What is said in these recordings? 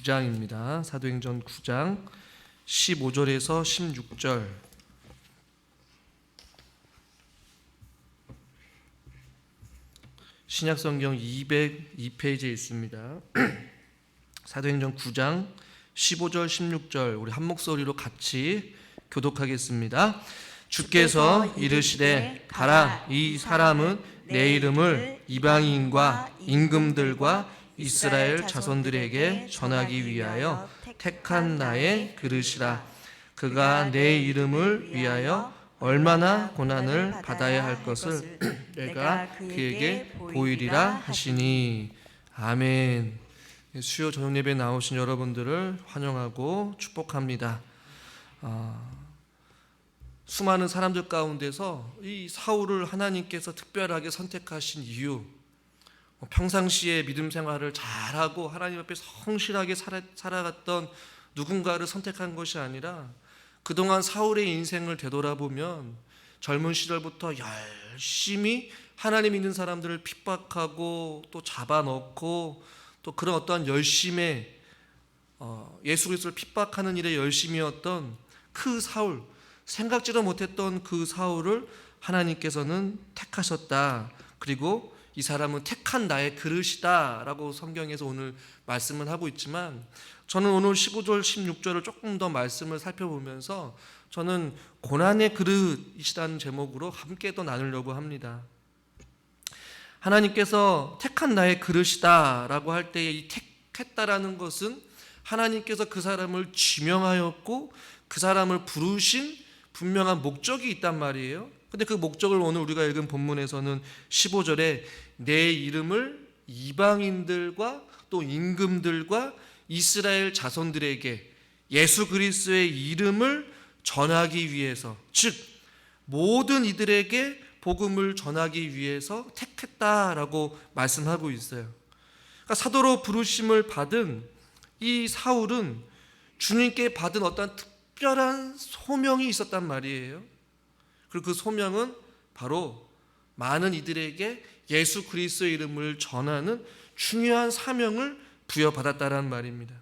9장입니다. 사도행전 9장 15절에서 16절. 신약성경 202페이지에 있습니다. 사도행전 9장 15절 16절 우리 한 목소리로 같이 교독하겠습니다. 주께서 이르시되 가라, 이 사람은 내 이름을 이방인과 임금들과 이스라엘 자손들에게 전하기 위하여 택한 나의 그릇이라. 그가 내 이름을 위하여 얼마나 고난을 받아야 할 것을 내가 그에게 보이리라 하시니. 아멘. 수요 저녁 예배에 나오신 여러분들을 환영하고 축복합니다. 수많은 사람들 가운데서 이 사울을 하나님께서 특별하게 선택하신 이유, 평상시에 믿음 생활을 잘하고 하나님 앞에 성실하게 살아갔던 누군가를 선택한 것이 아니라 그동안 사울의 인생을 되돌아보면 젊은 시절부터 열심히 하나님 믿는 사람들을 핍박하고 또 잡아넣고 또 그런 어떠한 열심에 예수 그리스도를 핍박하는 일에 열심이었던 그 사울, 생각지도 못했던 그 사울을 하나님께서는 택하셨다. 그리고 이 사람은 택한 나의 그릇이다 라고 성경에서 오늘 말씀을 하고 있지만, 저는 오늘 15절 16절을 조금 더 말씀을 살펴보면서 저는 고난의 그릇이라는 제목으로 함께 또 나누려고 합니다. 하나님께서 택한 나의 그릇이다 라고 할 때에 이 택했다라는 것은 하나님께서 그 사람을 지명하였고 그 사람을 부르신 분명한 목적이 있단 말이에요. 근데 그 목적을 오늘 우리가 읽은 본문에서는 15절에 내 이름을 이방인들과 또 임금들과 이스라엘 자손들에게 예수 그리스도의 이름을 전하기 위해서, 즉 모든 이들에게 복음을 전하기 위해서 택했다라고 말씀하고 있어요. 그러니까 사도로 부르심을 받은 이 사울은 주님께 받은 어떤 특별한 소명이 있었단 말이에요. 그리고 그 소명은 바로 많은 이들에게 예수 그리스도의 이름을 전하는 중요한 사명을 부여받았다라는 말입니다.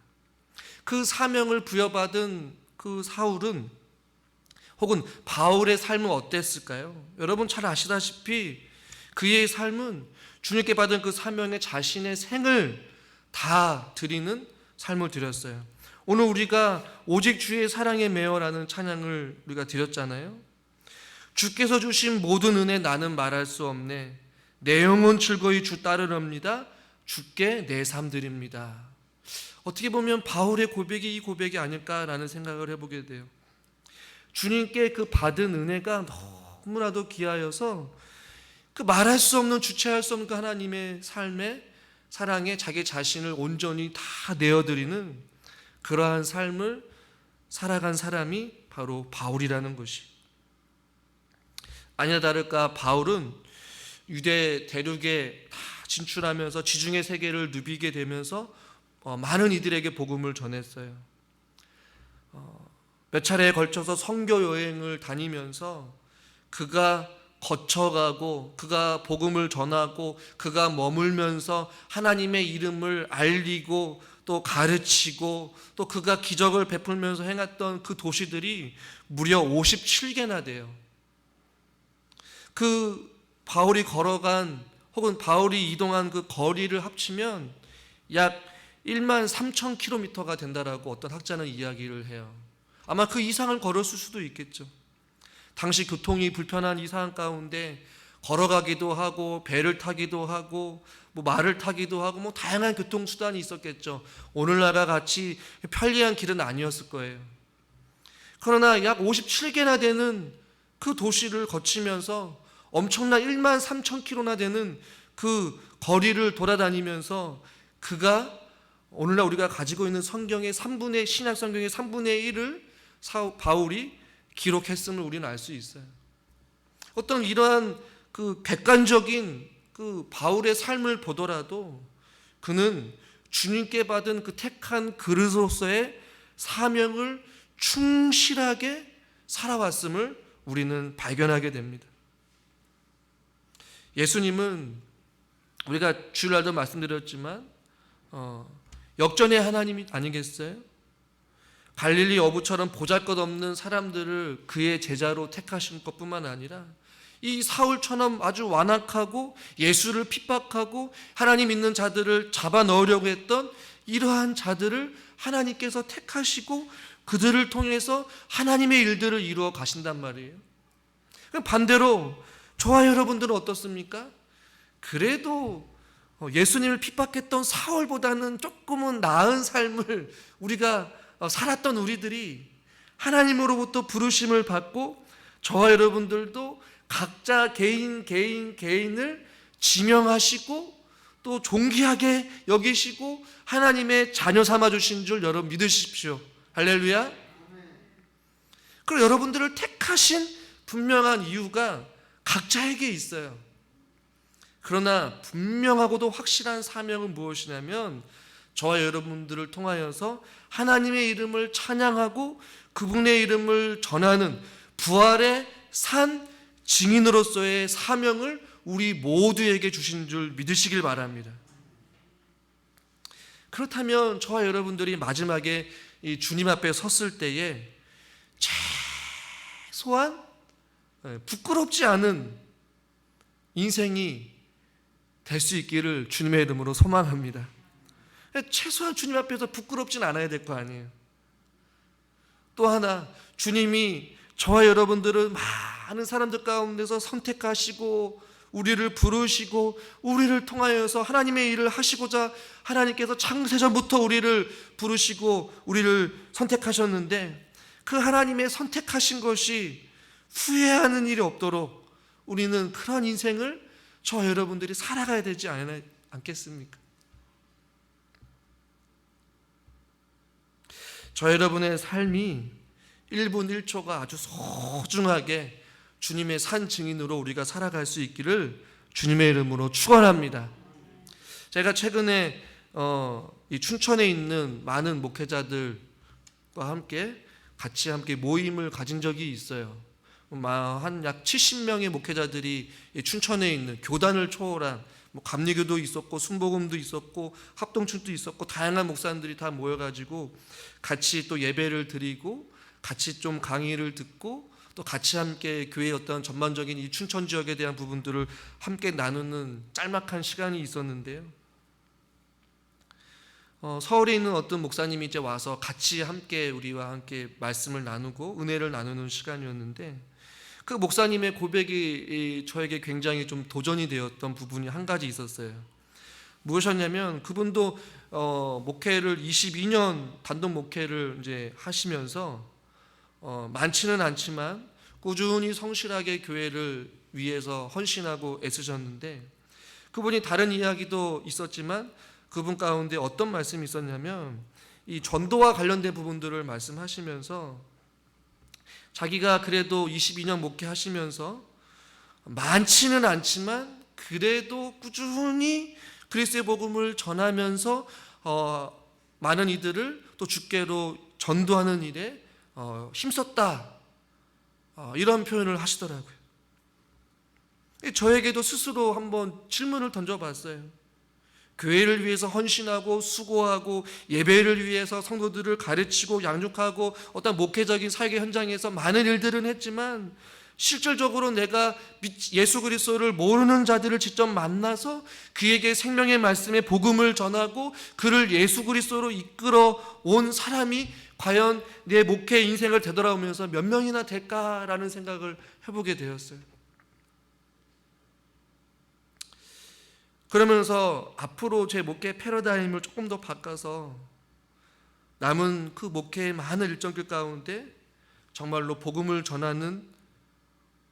그 사명을 부여받은 그 사울은, 혹은 바울의 삶은 어땠을까요? 여러분 잘 아시다시피 그의 삶은 주님께 받은 그 사명에 자신의 생을 다 드리는 삶을 드렸어요. 오늘 우리가 오직 주의 사랑에 매여라는 찬양을 우리가 드렸잖아요. 주께서 주신 모든 은혜 나는 말할 수 없네. 내 영혼 즐거이 주 따르렵니다. 주께 내 삶 드립니다. 어떻게 보면 바울의 고백이 이 고백이 아닐까라는 생각을 해보게 돼요. 주님께 그 받은 은혜가 너무나도 귀하여서 그 말할 수 없는, 주체할 수 없는 그 하나님의 삶에, 사랑에 자기 자신을 온전히 다 내어드리는 그러한 삶을 살아간 사람이 바로 바울이라는 것이. 아니나 다를까 바울은 유대 대륙에 다 진출하면서 지중해 세계를 누비게 되면서 많은 이들에게 복음을 전했어요. 몇 차례에 걸쳐서 선교 여행을 다니면서 그가 거쳐가고 그가 복음을 전하고 그가 머물면서 하나님의 이름을 알리고 또 가르치고 또 그가 기적을 베풀면서 행했던 그 도시들이 무려 57개나 돼요. 그 바울이 걸어간 혹은 바울이 이동한 그 거리를 합치면 약 1만 3천 킬로미터가 된다라고 어떤 학자는 이야기를 해요. 아마 그 이상을 걸었을 수도 있겠죠. 당시 교통이 불편한 이 상황 가운데 걸어가기도 하고 배를 타기도 하고 말을 타기도 하고 다양한 교통수단이 있었겠죠. 오늘날과 같이 편리한 길은 아니었을 거예요. 그러나 약 57개나 되는 그 도시를 거치면서 엄청난 1만 3천 킬로나 되는 그 거리를 돌아다니면서 그가 오늘날 우리가 가지고 있는 성경의 신약 성경의 3분의 1을 바울이 기록했음을 우리는 알 수 있어요. 어떤 이러한 그 객관적인 그 바울의 삶을 보더라도 그는 주님께 받은 그 택한 그릇으로서의 사명을 충실하게 살아왔음을 우리는 발견하게 됩니다. 예수님은 우리가 주일날도 말씀드렸지만 역전의 하나님이 아니겠어요? 갈릴리 어부처럼 보잘것없는 사람들을 그의 제자로 택하신 것뿐만 아니라 이 사울처럼 아주 완악하고 예수를 핍박하고 하나님 있는 자들을 잡아 넣으려고 했던 이러한 자들을 하나님께서 택하시고 그들을 통해서 하나님의 일들을 이루어 가신단 말이에요. 반대로 저와 여러분들은 어떻습니까? 그래도 예수님을 핍박했던 사울보다는 조금은 나은 삶을 우리가 살았던 우리들이 하나님으로부터 부르심을 받고 저와 여러분들도 각자 개인을 지명하시고 또 존귀하게 여기시고 하나님의 자녀 삼아주신 줄 여러분 믿으십시오. 할렐루야. 그리고 여러분들을 택하신 분명한 이유가 각자에게 있어요. 그러나 분명하고도 확실한 사명은 무엇이냐면 저와 여러분들을 통하여서 하나님의 이름을 찬양하고 그분의 이름을 전하는 부활의 산 증인으로서의 사명을 우리 모두에게 주신 줄 믿으시길 바랍니다. 그렇다면 저와 여러분들이 마지막에 이 주님 앞에 섰을 때에 최소한 부끄럽지 않은 인생이 될 수 있기를 주님의 이름으로 소망합니다. 최소한 주님 앞에서 부끄럽진 않아야 될 거 아니에요. 또 하나, 주님이 저와 여러분들을 많은 사람들 가운데서 선택하시고 우리를 부르시고 우리를 통하여서 하나님의 일을 하시고자 하나님께서 창세전부터 우리를 부르시고 우리를 선택하셨는데 그 하나님의 선택하신 것이 후회하는 일이 없도록 우리는 그런 인생을 저와 여러분들이 살아가야 되지 않겠습니까? 저 여러분의 삶이 1분 1초가 아주 소중하게 주님의 산 증인으로 우리가 살아갈 수 있기를 주님의 이름으로 축원합니다. 제가 최근에 이 춘천에 있는 많은 목회자들과 같이 함께 모임을 가진 적이 있어요. 한 약 70명의 목회자들이 춘천에 있는 교단을 초월한 감리교도 있었고 순복음도 있었고 합동춘도 있었고 다양한 목사님들이 다 모여가지고 같이 또 예배를 드리고 같이 좀 강의를 듣고 또 같이 함께 교회의 어떤 전반적인 이 춘천 지역에 대한 부분들을 함께 나누는 짤막한 시간이 있었는데요. 서울에 있는 어떤 목사님이 이제 와서 같이 함께 우리와 함께 말씀을 나누고 은혜를 나누는 시간이었는데 그 목사님의 고백이 저에게 굉장히 좀 도전이 되었던 부분이 한 가지 있었어요. 무엇이었냐면 그분도 목회를 22년 단독 목회를 이제 하시면서 많지는 않지만 꾸준히 성실하게 교회를 위해서 헌신하고 애쓰셨는데 그분이 다른 이야기도 있었지만 그분 가운데 어떤 말씀이 있었냐면 이 전도와 관련된 부분들을 말씀하시면서 자기가 그래도 22년 목회하시면서 많지는 않지만 그래도 꾸준히 그리스도의 복음을 전하면서 많은 이들을 또 주께로 전도하는 일에 힘썼다, 이런 표현을 하시더라고요. 저에게도 스스로 한번 질문을 던져봤어요. 교회를 위해서 헌신하고 수고하고 예배를 위해서 성도들을 가르치고 양육하고 어떤 목회적인 사역의 현장에서 많은 일들은 했지만 실질적으로 내가 예수 그리스도를 모르는 자들을 직접 만나서 그에게 생명의 말씀의 복음을 전하고 그를 예수 그리스도로 이끌어 온 사람이 과연 내 목회 인생을 되돌아오면서 몇 명이나 될까라는 생각을 해보게 되었어요. 그러면서 앞으로 제 목회 패러다임을 조금 더 바꿔서 남은 그 목회의 많은 일정들 가운데 정말로 복음을 전하는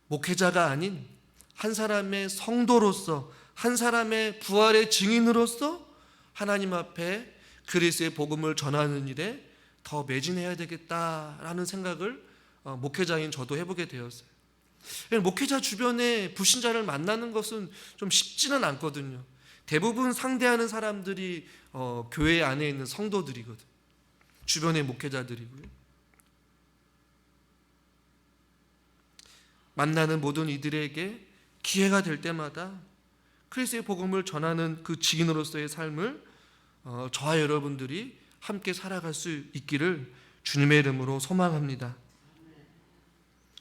목회자가 아닌 한 사람의 성도로서 한 사람의 부활의 증인으로서 하나님 앞에 그리스도의 복음을 전하는 일에 더 매진해야 되겠다라는 생각을 목회자인 저도 해보게 되었어요. 목회자 주변에 불신자를 만나는 것은 좀 쉽지는 않거든요. 대부분 상대하는 사람들이 교회 안에 있는 성도들이거든요. 주변의 목회자들이고요. 만나는 모든 이들에게 기회가 될 때마다 그리스도의 복음을 전하는 그 증인으로서의 삶을 저와 여러분들이 함께 살아갈 수 있기를 주님의 이름으로 소망합니다.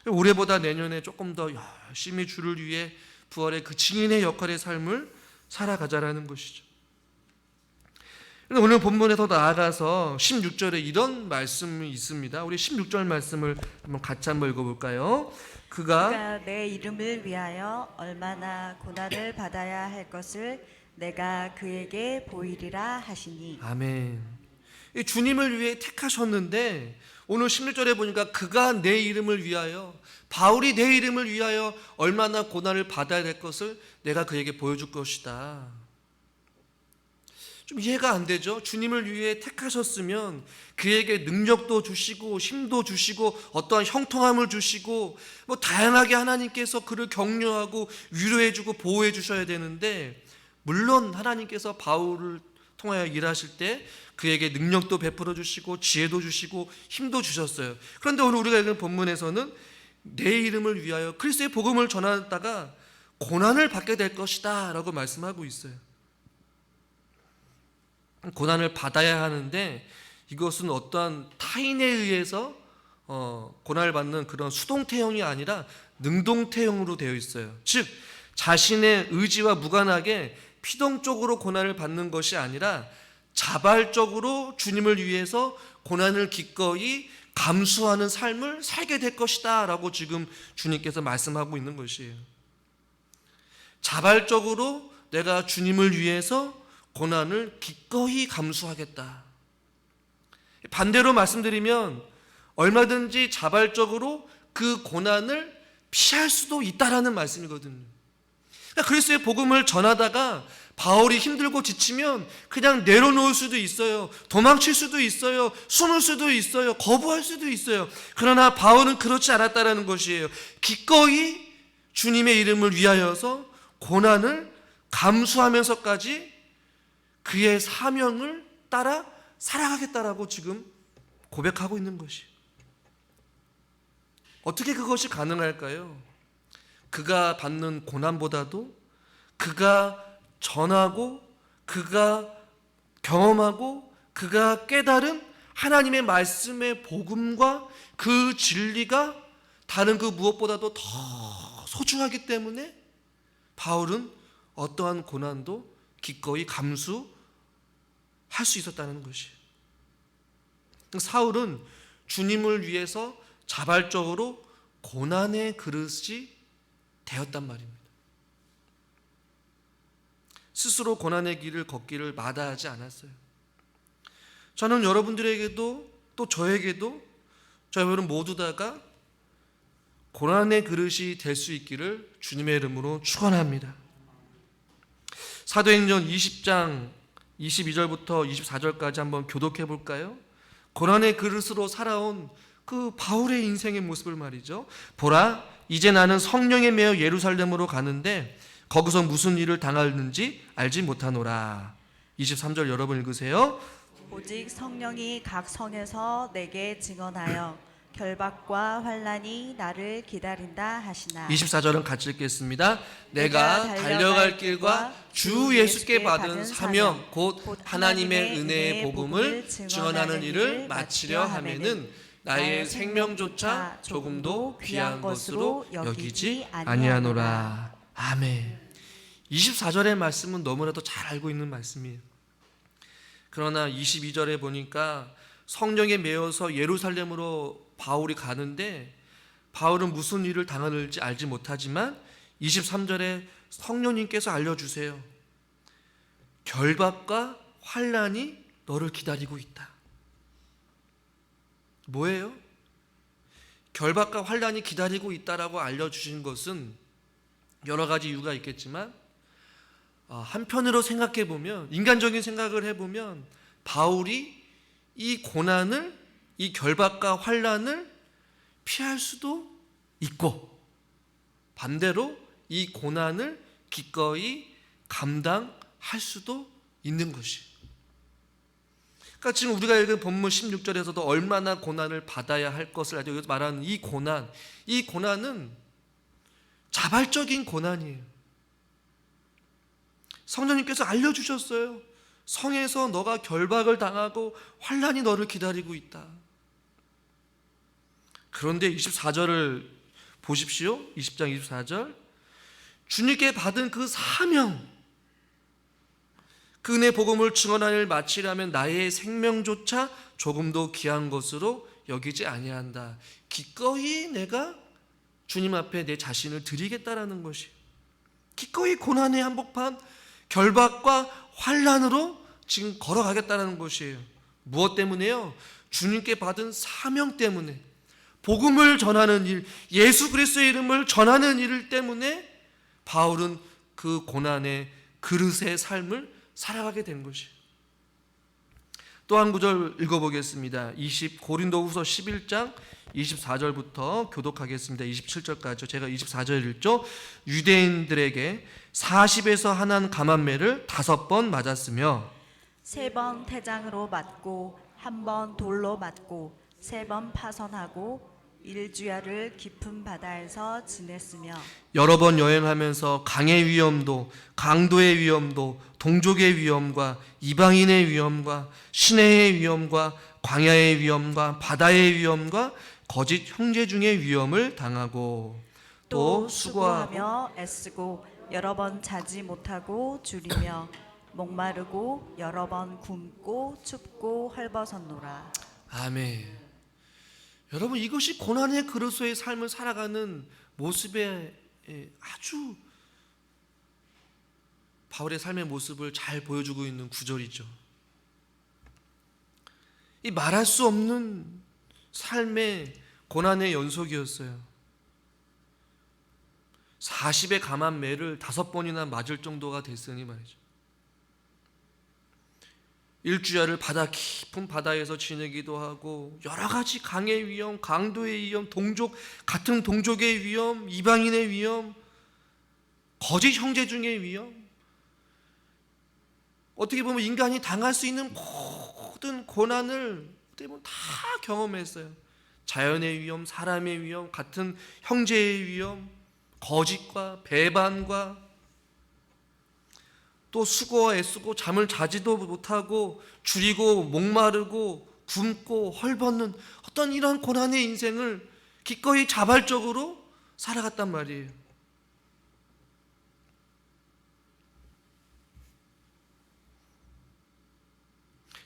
올해보다 내년에 조금 더 열심히 주를 위해 부활의 그 증인의 역할의 삶을 살아가자라는 것이죠. 오늘 본문에 더 나아가서 16절에 이런 말씀이 있습니다. 우리 16절 말씀을 같이 한번 읽어볼까요? 그가 내 이름을 위하여 얼마나 고난을 받아야 할 것을 내가 그에게 보이리라 하시니. 아멘. 이 주님을 위해 택하셨는데 오늘 16절에 보니까 그가 내 이름을 위하여, 바울이 내 이름을 위하여 얼마나 고난을 받아야 될 것을 내가 그에게 보여줄 것이다. 좀 이해가 안 되죠? 주님을 위해 택하셨으면 그에게 능력도 주시고 힘도 주시고 어떠한 형통함을 주시고 다양하게 하나님께서 그를 격려하고 위로해주고 보호해 주셔야 되는데, 물론 하나님께서 바울을 통하여 일하실 때 그에게 능력도 베풀어 주시고 지혜도 주시고 힘도 주셨어요. 그런데 오늘 우리가 읽은 본문에서는 내 이름을 위하여 그리스도의 복음을 전하다가 고난을 받게 될 것이다 라고 말씀하고 있어요. 고난을 받아야 하는데 이것은 어떠한 타인에 의해서 고난을 받는 그런 수동태형이 아니라 능동태형으로 되어 있어요. 즉 자신의 의지와 무관하게 피동적으로 고난을 받는 것이 아니라 자발적으로 주님을 위해서 고난을 기꺼이 감수하는 삶을 살게 될 것이다 라고 지금 주님께서 말씀하고 있는 것이에요. 자발적으로 내가 주님을 위해서 고난을 기꺼이 감수하겠다. 반대로 말씀드리면 얼마든지 자발적으로 그 고난을 피할 수도 있다라는 말씀이거든요. 그러니까 그리스도의 복음을 전하다가 바울이 힘들고 지치면 그냥 내려놓을 수도 있어요. 도망칠 수도 있어요. 숨을 수도 있어요. 거부할 수도 있어요. 그러나 바울은 그렇지 않았다라는 것이에요. 기꺼이 주님의 이름을 위하여서 고난을 감수하면서까지 그의 사명을 따라 살아가겠다라고 지금 고백하고 있는 것이에요. 어떻게 그것이 가능할까요? 그가 받는 고난보다도 그가 전하고 그가 경험하고 그가 깨달은 하나님의 말씀의 복음과 그 진리가 다른 그 무엇보다도 더 소중하기 때문에 바울은 어떠한 고난도 기꺼이 감수할 수 있었다는 것이에요. 사울은 주님을 위해서 자발적으로 고난의 그릇이 되었단 말입니다. 스스로 고난의 길을 걷기를 마다하지 않았어요. 저는 여러분들에게도 또 저에게도 저희 여러분 모두 다가 고난의 그릇이 될 수 있기를 주님의 이름으로 축원합니다. 사도행전 20장 22절부터 24절까지 한번 교독해 볼까요? 고난의 그릇으로 살아온 그 바울의 인생의 모습을 말이죠. 보라, 이제 나는 성령에 매여 예루살렘으로 가는데 거기서 무슨 일을 당하는지 알지 못하노라. 23절 여러분 읽으세요. 오직 성령이 각 성에서 내게 증언하여 결박과 환난이 나를 기다린다 하시나. 24절은 같이 읽겠습니다. 내가 달려갈 길과 주 예수께 받은 사명 곧 하나님의 은혜의 복음을 증언하는 일을 마치려 하면은 나의 생명조차 조금도 귀한 것으로 여기지 아니하노라. 아멘. 24절의 말씀은 너무나도 잘 알고 있는 말씀이에요. 그러나 22절에 보니까 성령에 매여서 예루살렘으로 바울이 가는데 바울은 무슨 일을 당하는지 알지 못하지만 23절에 성령님께서 알려주세요. 결박과 환난이 너를 기다리고 있다. 뭐예요? 결박과 환난이 기다리고 있다라고 알려주신 것은 여러 가지 이유가 있겠지만 한편으로 생각해 보면, 인간적인 생각을 해보면 바울이 이 고난을, 이 결박과 환난을 피할 수도 있고 반대로 이 고난을 기꺼이 감당할 수도 있는 것이. 그러니까 지금 우리가 읽은 본문 16절에서도 얼마나 고난을 받아야 할 것을 여기서 말하는 이 고난은 자발적인 고난이에요. 성령님께서 알려주셨어요. 성에서 너가 결박을 당하고 환난이 너를 기다리고 있다. 그런데 24절을 보십시오. 20장 24절. 주님께 받은 그 사명, 그 은혜 복음을 증언하는 일을 마치려면 나의 생명조차 조금도 귀한 것으로 여기지 아니한다. 기꺼이 내가 주님 앞에 내 자신을 드리겠다라는 것이, 기꺼이 고난의 한복판 결박과 환난으로 지금 걸어가겠다는 것이에요. 무엇 때문에요? 주님께 받은 사명 때문에, 복음을 전하는 일, 예수 그리스도의 이름을 전하는 일 때문에 바울은 그 고난의 그릇의 삶을 살아가게 된 것이에요. 또 한 구절 읽어보겠습니다. 고린도후서 11장 24절부터 교독하겠습니다. 27절까지. 제가 24절 읽죠. 유대인들에게 40에서 한한 감한매를 5번 맞았으며 3번 태장으로 맞고 1번 돌로 맞고 3번 파선하고 1주야를 깊은 바다에서 지냈으며 여러 번 여행하면서 강의 위험도, 강도의 위험도, 동족의 위험과 이방인의 위험과 시내의 위험과 광야의 위험과 바다의 위험과 거짓 형제 중의 위험을 당하고 또 수고하며 애쓰고 여러 번 자지 못하고 줄이며 목마르고 여러 번 굶고 춥고 헐벗었노라. 아멘. 여러분, 이것이 고난의 그릇의 삶을 살아가는 모습의 아주 바울의 삶의 모습을 잘 보여주고 있는 구절이죠. 이 말할 수 없는 삶의 고난의 연속이었어요. 40의 감한 매를 5번이나 맞을 정도가 됐으니 말이죠. 1주야를 바다 깊은 바다에서 지내기도 하고 여러 가지 강의 위험, 강도의 위험, 같은 동족의 위험, 이방인의 위험, 거짓 형제 중의 위험, 어떻게 보면 인간이 당할 수 있는 모든 고난을 어떻게 보면 다 경험했어요. 자연의 위험, 사람의 위험, 같은 형제의 위험, 거짓과 배반과 또 수고와 애쓰고 잠을 자지도 못하고 줄이고 목마르고 굶고 헐벗는 어떤 이런 고난의 인생을 기꺼이 자발적으로 살아갔단 말이에요.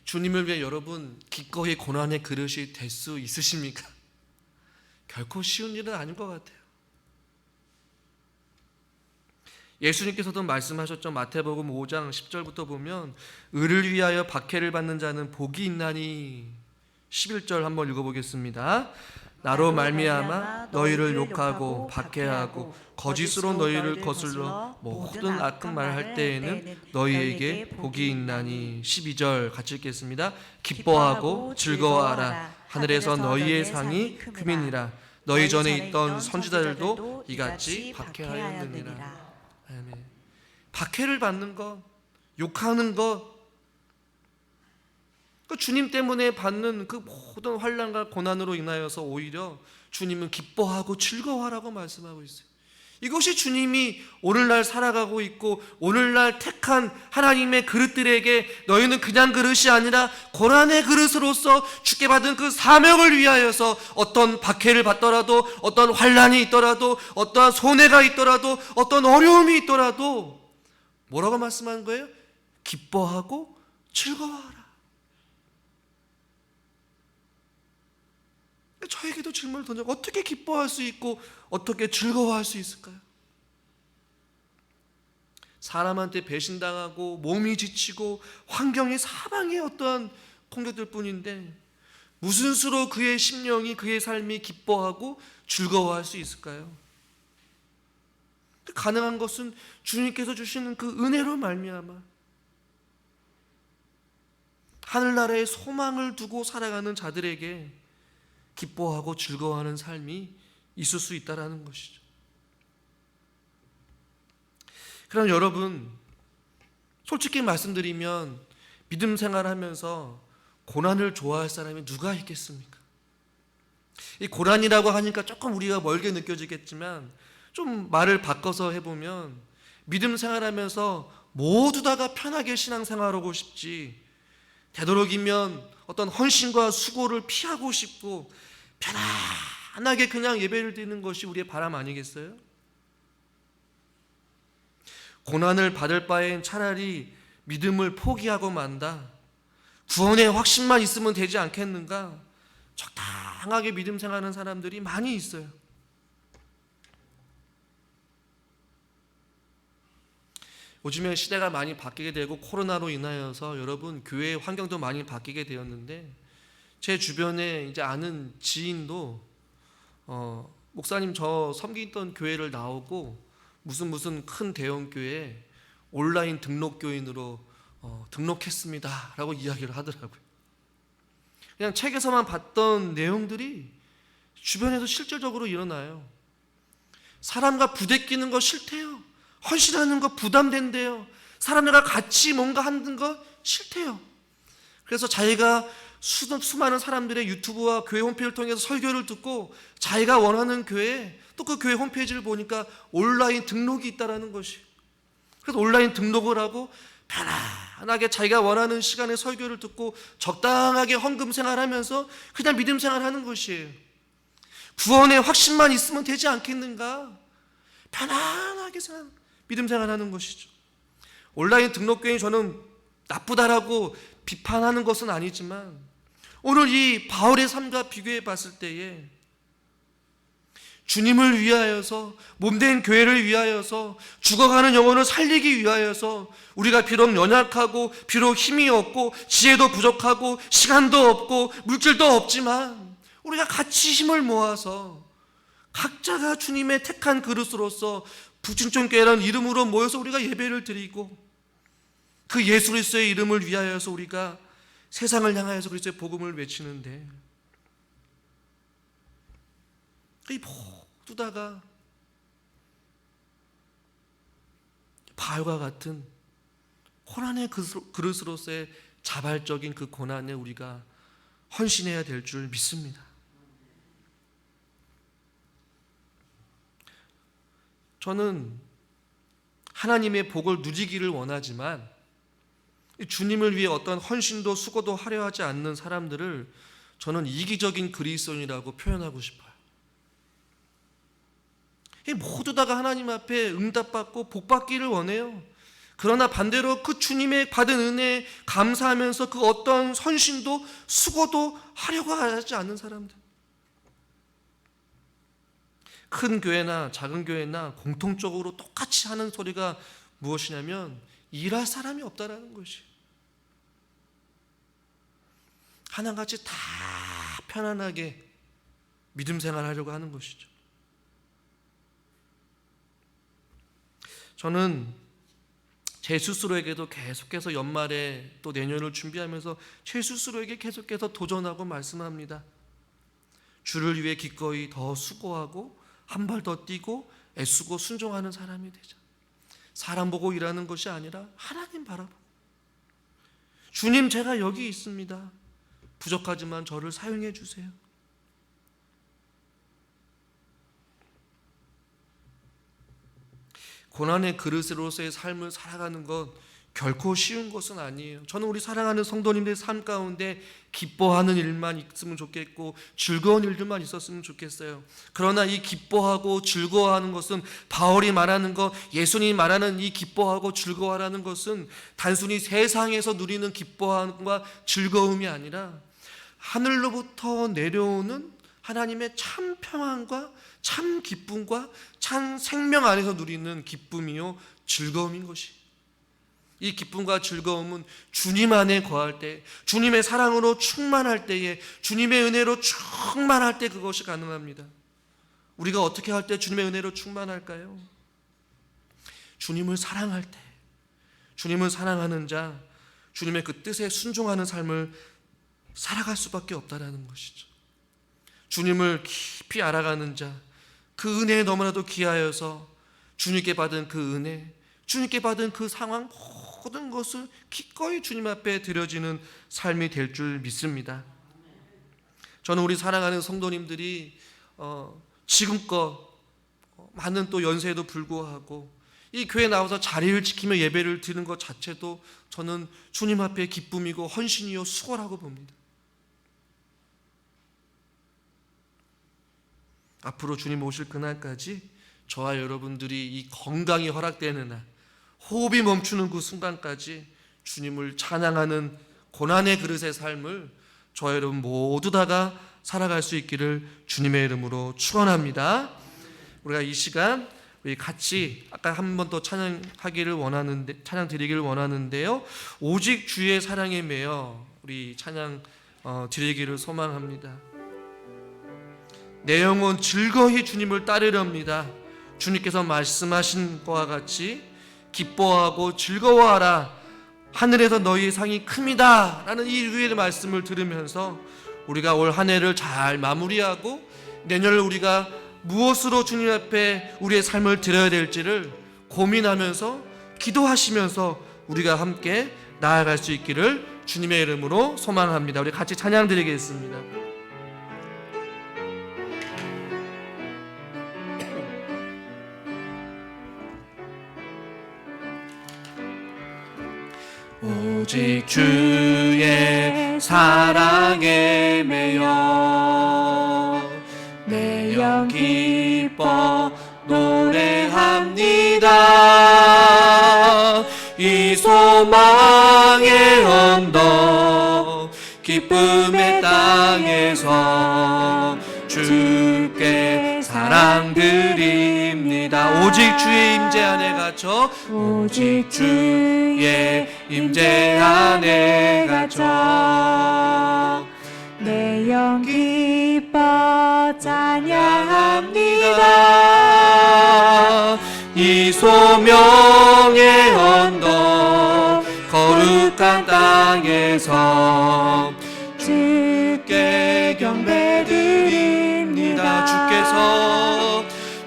주님을 위해 여러분 기꺼이 고난의 그릇이 될 수 있으십니까? 결코 쉬운 일은 아닌 것 같아요. 예수님께서도 말씀하셨죠. 마태복음 5장 10절부터 보면 의를 위하여 박해를 받는 자는 복이 있나니. 11절 한번 읽어보겠습니다. 나로 말미암아 너희를 욕하고 박해하고 거짓으로 너희를 거슬러 모든 악한 말 할 때에는 너희에게 복이 있나니. 12절 같이 읽겠습니다. 기뻐하고 즐거워하라. 하늘에서 너희의 상이 크민이라. 너희 전에 있던 선지자들도 이같이 박해하였느니라. 아멘. 박해를 받는 것, 욕하는 것, 그 주님 때문에 받는 그 모든 환난과 고난으로 인하여서 오히려 주님은 기뻐하고 즐거워하라고 말씀하고 있어요. 이것이 주님이 오늘날 살아가고 있고 오늘날 택한 하나님의 그릇들에게 너희는 그냥 그릇이 아니라 고난의 그릇으로서 주께 받은 그 사명을 위하여서 어떤 박해를 받더라도, 어떤 환난이 있더라도, 어떠한 손해가 있더라도, 어떤 어려움이 있더라도 뭐라고 말씀하는 거예요? 기뻐하고 즐거워하라. 저에게도 질문을 던져, 어떻게 기뻐할 수 있고 어떻게 즐거워할 수 있을까요? 사람한테 배신당하고 몸이 지치고 환경이 사방에 어떠한 공격들 뿐인데 무슨 수로 그의 심령이, 그의 삶이 기뻐하고 즐거워할 수 있을까요? 가능한 것은 주님께서 주시는 그 은혜로 말미암아 하늘나라의 소망을 두고 살아가는 자들에게 기뻐하고 즐거워하는 삶이 있을 수 있다는 것이죠. 그럼 여러분, 솔직히 말씀드리면 믿음 생활하면서 고난을 좋아할 사람이 누가 있겠습니까? 이 고난이라고 하니까 조금 우리가 멀게 느껴지겠지만 좀 말을 바꿔서 해보면 믿음 생활하면서 모두 다가 편하게 신앙생활하고 싶지, 되도록이면 어떤 헌신과 수고를 피하고 싶고 편안하게 그냥 예배를 드리는 것이 우리의 바람 아니겠어요? 고난을 받을 바엔 차라리 믿음을 포기하고 만다, 구원의 확신만 있으면 되지 않겠는가, 적당하게 믿음 생활하는 사람들이 많이 있어요. 요즘에 시대가 많이 바뀌게 되고 코로나로 인하여서 여러분 교회의 환경도 많이 바뀌게 되었는데, 제 주변에 이제 아는 지인도 목사님 저 섬기던 교회를 나오고 무슨 큰 대형 교회에 온라인 등록교인으로 등록했습니다 라고 이야기를 하더라고요. 그냥 책에서만 봤던 내용들이 주변에서 실질적으로 일어나요. 사람과 부대끼는 거 싫대요. 헌신하는 거 부담된대요. 사람들과 같이 뭔가 하는 거 싫대요. 그래서 자기가 수많은 사람들의 유튜브와 교회 홈페이지를 통해서 설교를 듣고 자기가 원하는 교회에 또 그 교회 홈페이지를 보니까 온라인 등록이 있다는 것이, 그래서 온라인 등록을 하고 편안하게 자기가 원하는 시간에 설교를 듣고 적당하게 헌금 생활하면서 그냥 믿음 생활하는 것이에요. 구원의 확신만 있으면 되지 않겠는가? 편안하게 믿음 생활하는 것이죠. 온라인 등록교인이 저는 나쁘다라고 비판하는 것은 아니지만, 오늘 이 바울의 삶과 비교해 봤을 때에 주님을 위하여서, 몸된 교회를 위하여서, 죽어가는 영혼을 살리기 위하여서 우리가 비록 연약하고 비록 힘이 없고 지혜도 부족하고 시간도 없고 물질도 없지만 우리가 같이 힘을 모아서 각자가 주님의 택한 그릇으로서 북진천교회라는 이름으로 모여서 우리가 예배를 드리고 그 예수 그리스도의 이름을 위하여서 우리가 세상을 향하여서 그리스도의 복음을 외치는데, 이 모두 다가 바울과 같은 고난의 그릇으로서의 자발적인 그 고난에 우리가 헌신해야 될 줄 믿습니다. 저는 하나님의 복을 누리기를 원하지만 주님을 위해 어떤 헌신도 수고도 하려 하지 않는 사람들을 저는 이기적인 그리스도인이라고 표현하고 싶어요. 모두 다가 하나님 앞에 응답받고 복받기를 원해요. 그러나 반대로 그 주님의 받은 은혜에 감사하면서 그 어떤 헌신도 수고도 하려고 하지 않는 사람들, 큰 교회나 작은 교회나 공통적으로 똑같이 하는 소리가 무엇이냐면 일할 사람이 없다라는 것이, 하나같이 다 편안하게 믿음 생활하려고 하는 것이죠. 저는 제 스스로에게도 계속해서 연말에 또 내년을 준비하면서 제 스스로에게 계속해서 도전하고 말씀합니다. 주를 위해 기꺼이 더 수고하고 한 발 더 뛰고 애쓰고 순종하는 사람이 되자. 사람 보고 일하는 것이 아니라 하나님 바라보고, 주님 제가 여기 있습니다. 부족하지만 저를 사용해 주세요. 고난의 그릇으로서의 삶을 살아가는 것 결코 쉬운 것은 아니에요. 저는 우리 사랑하는 성도님들의 삶 가운데 기뻐하는 일만 있으면 좋겠고 즐거운 일들만 있었으면 좋겠어요. 그러나 이 기뻐하고 즐거워하는 것은, 바울이 말하는 것, 예수님이 말하는 이 기뻐하고 즐거워하라는 것은 단순히 세상에서 누리는 기뻐함과 즐거움이 아니라 하늘로부터 내려오는 하나님의 참 평안과 참 기쁨과 참 생명 안에서 누리는 기쁨이요 즐거움인 것이, 이 기쁨과 즐거움은 주님 안에 거할 때, 주님의 사랑으로 충만할 때에, 주님의 은혜로 충만할 때 그것이 가능합니다. 우리가 어떻게 할 때 주님의 은혜로 충만할까요? 주님을 사랑할 때, 주님을 사랑하는 자, 주님의 그 뜻에 순종하는 삶을 살아갈 수밖에 없다라는 것이죠. 주님을 깊이 알아가는 자, 그 은혜에 너무나도 귀하여서 주님께 받은 그 은혜, 주님께 받은 그 상황, 모든 것을 기꺼이 주님 앞에 드려지는 삶이 될 줄 믿습니다. 저는 우리 사랑하는 성도님들이 지금껏 많은 또 연세에도 불구하고 이 교회에 나와서 자리를 지키며 예배를 드리는 것 자체도 저는 주님 앞에 기쁨이고 헌신이요 수고라고 봅니다. 앞으로 주님 오실 그날까지 저와 여러분들이 이 건강이 허락되는 날, 호흡이 멈추는 그 순간까지 주님을 찬양하는 고난의 그릇의 삶을 저와 여러분 모두 다가 살아갈 수 있기를 주님의 이름으로 축원합니다. 우리가 이 시간 우리 같이 아까 한 번 더 찬양하기를 원하는데, 찬양 드리기를 원하는데요, 오직 주의 사랑에 매여 우리 찬양 드리기를 소망합니다. 내 영혼 즐거이 주님을 따르렵니다. 주님께서 말씀하신 것과 같이 기뻐하고 즐거워하라, 하늘에서 너희의 상이 큽니다 라는 이 위의 말씀을 들으면서 우리가 올 한 해를 잘 마무리하고 내년을 우리가 무엇으로 주님 앞에 우리의 삶을 드려야 될지를 고민하면서 기도하시면서 우리가 함께 나아갈 수 있기를 주님의 이름으로 소망합니다. 우리 같이 찬양 드리겠습니다. 오직 주의 사랑에 매여 내 영 기뻐 노래합니다. 이 소망의 언덕 기쁨의 땅에서 주께 사랑 드립니다. 오직 주의 임재 안에 갇혀 오직 주의 임재 안에 갇혀 내 영 기뻐 찬양합니다. 이 소명의 언덕 거룩한 땅에서 주께 경배드립니다.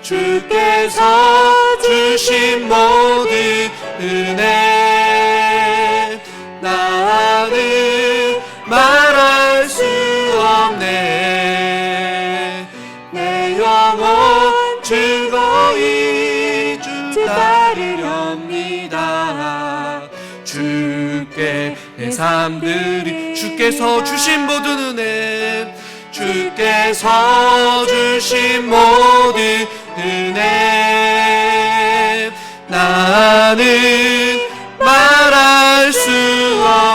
주께서 주신 모든 은혜 나는 말할 수 없네. 내 영혼 즐거이 주 따르렵니다. 주께 내 삶들이 주께서 주신 모든 은혜 주께서 주신 모든 은혜 나는 말할 수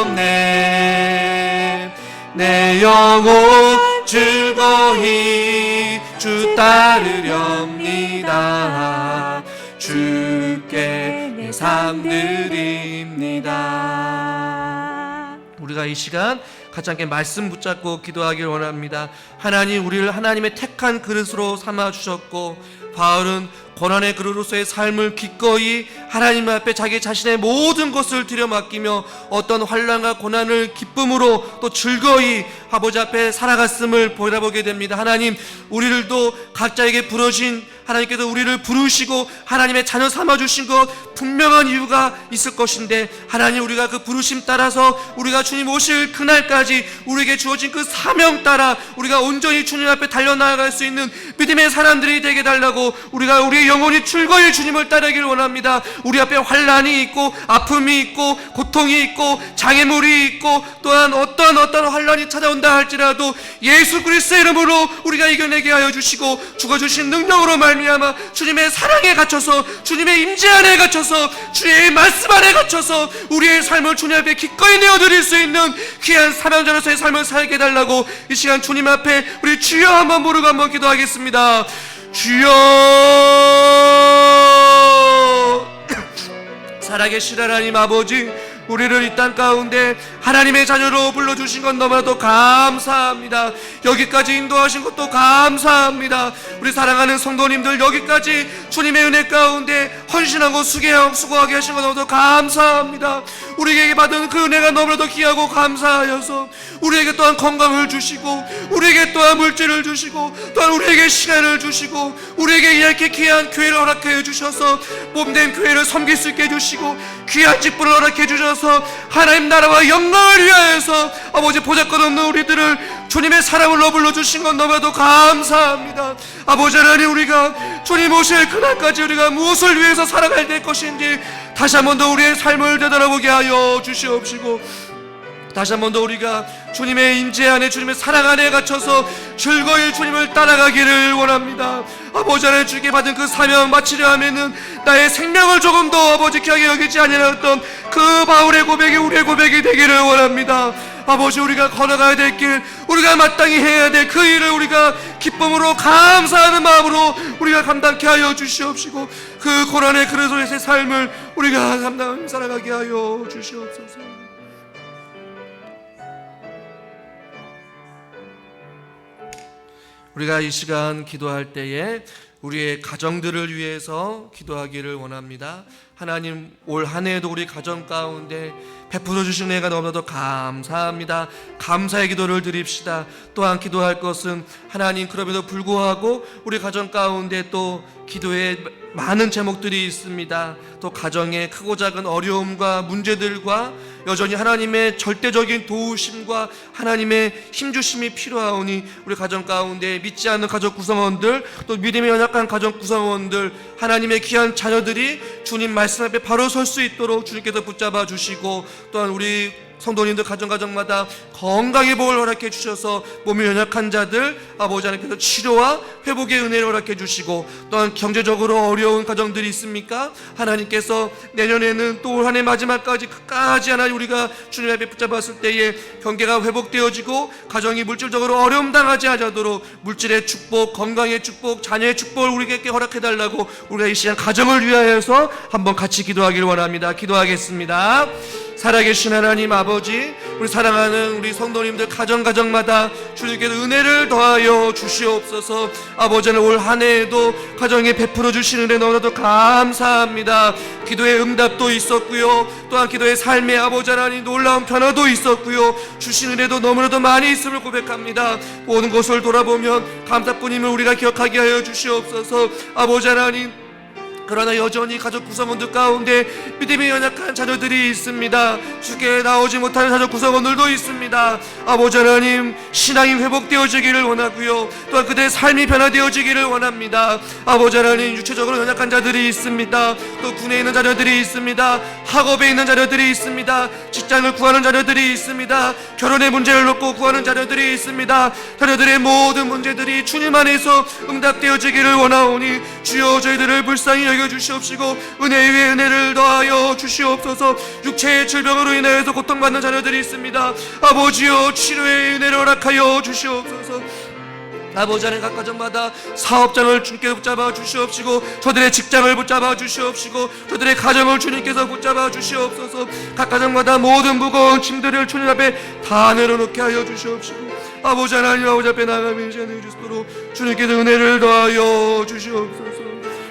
없네. 내 영혼 즐거이 주 따르렵니다. 주께 내 삶 드립니다. 우리가 이 시간 같이 함께 말씀 붙잡고 기도하길 원합니다. 하나님, 우리를 하나님의 택한 그릇으로 삼아 주셨고 바울은 고난의 그릇으로서의 삶을 기꺼이 하나님 앞에 자기 자신의 모든 것을 들여 맡기며 어떤 환난과 고난을 기쁨으로 또 즐거이 아버지 앞에 살아갔음을 보라보게 됩니다. 하나님, 우리들도 각자에게 부르신 하나님께서 우리를 부르시고 하나님의 자녀 삼아주신 것 분명한 이유가 있을 것인데 하나님, 우리가 그 부르심 따라서 우리가 주님 오실 그날까지 우리에게 주어진 그 사명 따라 우리가 온전히 주님 앞에 달려나갈 수 있는 믿음의 사람들이 되게 달라고 우리가 우리의 영혼이 즐거이 주님을 따르기를 원합니다. 우리 앞에 환난이 있고 아픔이 있고 고통이 있고 장애물이 있고 또한 어떤 환난이 찾아온다 할지라도 예수 그리스도의 이름으로 우리가 이겨내게 하여 주시고 죽어주신 능력으로 말미암아 주님의 사랑에 갇혀서 주님의 임재 안에 갇혀서 주의 말씀 안에 갇혀서 우리의 삶을 주님 앞에 기꺼이 내어드릴 수 있는 귀한 사명자로서의 삶을 살게 해달라고 이 시간 주님 앞에 우리 주여 한번 부르고 한번 기도하겠습니다. 주여, 살아계신 하나님 아버지, 우리를 이 땅 가운데 하나님의 자녀로 불러주신 것 너무나도 감사합니다. 여기까지 인도하신 것도 감사합니다. 우리 사랑하는 성도님들 여기까지 주님의 은혜 가운데 헌신하고 수고하게 하신 것 너무나도 감사합니다. 우리에게 받은 그 은혜가 너무나도 귀하고 감사하여서 우리에게 또한 건강을 주시고 우리에게 또한 물질을 주시고 또한 우리에게 시간을 주시고 우리에게 이렇게 귀한 교회를 허락해 주셔서 몸된 교회를 섬길 수 있게 해주시고 귀한 직분을 허락해 주셔서 하나님 나라와 영광을 위하여서 아버지 보잘것없는 우리들을 주님의 사랑을 너불러 주신 건 너무나도 감사합니다. 아버지 하나님, 우리가 주님 오실 그날까지 우리가 무엇을 위해서 살아가야 될 것인지 다시 한 번 더 우리의 삶을 되돌아보게 하여 주시옵시고, 다시 한 번 더 우리가 주님의 임재 안에, 주님의 사랑 안에 갇혀서 즐거이 주님을 따라가기를 원합니다. 아버지 하나님, 주께 받은 그 사명 마치려 하면은 나의 생명을 조금 더 아버지 귀하게 여기지 아니하였던 그 바울의 고백이 우리의 고백이 되기를 원합니다. 아버지, 우리가 걸어가야 될 길, 우리가 마땅히 해야 될 그 일을 우리가 기쁨으로 감사하는 마음으로 우리가 감당케 하여 주시옵시고, 그 고난의 그리스도의 삶을 우리가 감당 살아가게 하여 주시옵소서. 우리가 이 시간 기도할 때에 우리의 가정들을 위해서 기도하기를 원합니다. 하나님, 올 한 해에도 우리 가정 가운데 베풀어 주신 은혜가 너무나도 감사합니다. 감사의 기도를 드립시다. 또한 기도할 것은 하나님, 그럼에도 불구하고 우리 가정 가운데 또 기도에 많은 제목들이 있습니다. 또 가정의 크고 작은 어려움과 문제들과 여전히 하나님의 절대적인 도우심과 하나님의 힘주심이 필요하오니 우리 가정 가운데 믿지 않는 가족 구성원들, 또 믿음이 연약한 가족 구성원들, 하나님의 귀한 자녀들이 주님 말씀 앞에 바로 설 수 있도록 주님께서 붙잡아 주시고, 또한 우리 성도님들 가정마다 건강의 복을 허락해 주셔서 몸이 연약한 자들 아버지 하나님께서 치료와 회복의 은혜를 허락해 주시고, 또한 경제적으로 어려운 가정들이 있습니까? 하나님께서 내년에는 또 올 한 해 마지막까지 끝까지 하나님 우리가 주님 앞에 붙잡았을 때에 경계가 회복되어지고 가정이 물질적으로 어려움 당하지 않도록 물질의 축복, 건강의 축복, 자녀의 축복을 우리에게 허락해 달라고 우리가 이 시간 가정을 위하여서 한번 같이 기도하기를 원합니다. 기도하겠습니다. 살아계신 하나님 아버지, 우리 사랑하는 우리 성도님들 가정마다 주님께서 은혜를 더하여 주시옵소서. 아버지는 올 한 해에도 가정에 베풀어 주시는 은혜 너무나도 감사합니다. 기도의 응답도 있었고요, 또한 기도의 삶의 아버지 하나님 놀라운 변화도 있었고요, 주신 은혜도 너무나도 많이 있음을 고백합니다. 모든 것을 돌아보면 감사뿐임을 우리가 기억하게 하여 주시옵소서. 아버지 하나님, 그러나 여전히 가족 구성원들 가운데 믿음이 연약한 자녀들이 있습니다. 주께 나오지 못하는 가족 구성원들도 있습니다. 아버지 하나님, 신앙이 회복되어지기를 원하고요, 또한 그들의 삶이 변화되어지기를 원합니다. 아버지 하나님, 육체적으로 연약한 자들이 있습니다. 또 군에 있는 자녀들이 있습니다. 학업에 있는 자녀들이 있습니다. 직장을 구하는 자녀들이 있습니다. 결혼의 문제를 놓고 구하는 자녀들이 있습니다. 자녀들의 모든 문제들이 주님 안에서 응답되어지기를 원하오니 주여 저희들을 불쌍히 여겨주시옵시고 은혜 위에 은혜를 더하여 주시옵소서. 육체의 질병으로 인하여서 고통받는 자녀들이 있습니다. 아버지여, 치료의 은혜를 허락하여 주시옵소서. 아버지 하나님, 각 가정마다 사업장을 주님께서 붙잡아 주시옵시고, 저들의 직장을 붙잡아 주시옵시고, 저들의 가정을 주님께서 붙잡아 주시옵소서. 각 가정마다 모든 무거운 짐들을 주님 앞에 다 내려놓게 하여 주시옵시고, 아버지 하나님, 아버지 앞에 나가며 시간을 주시도록 주님께서 은혜를 더하여 주시옵소서.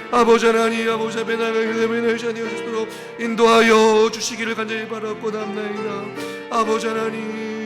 아버지 하나님, 아버지 앞에 나가며 시간을 주시도록 인도하여 주시기를 간절히 바라옵고 남나이다. 아버지 하나님,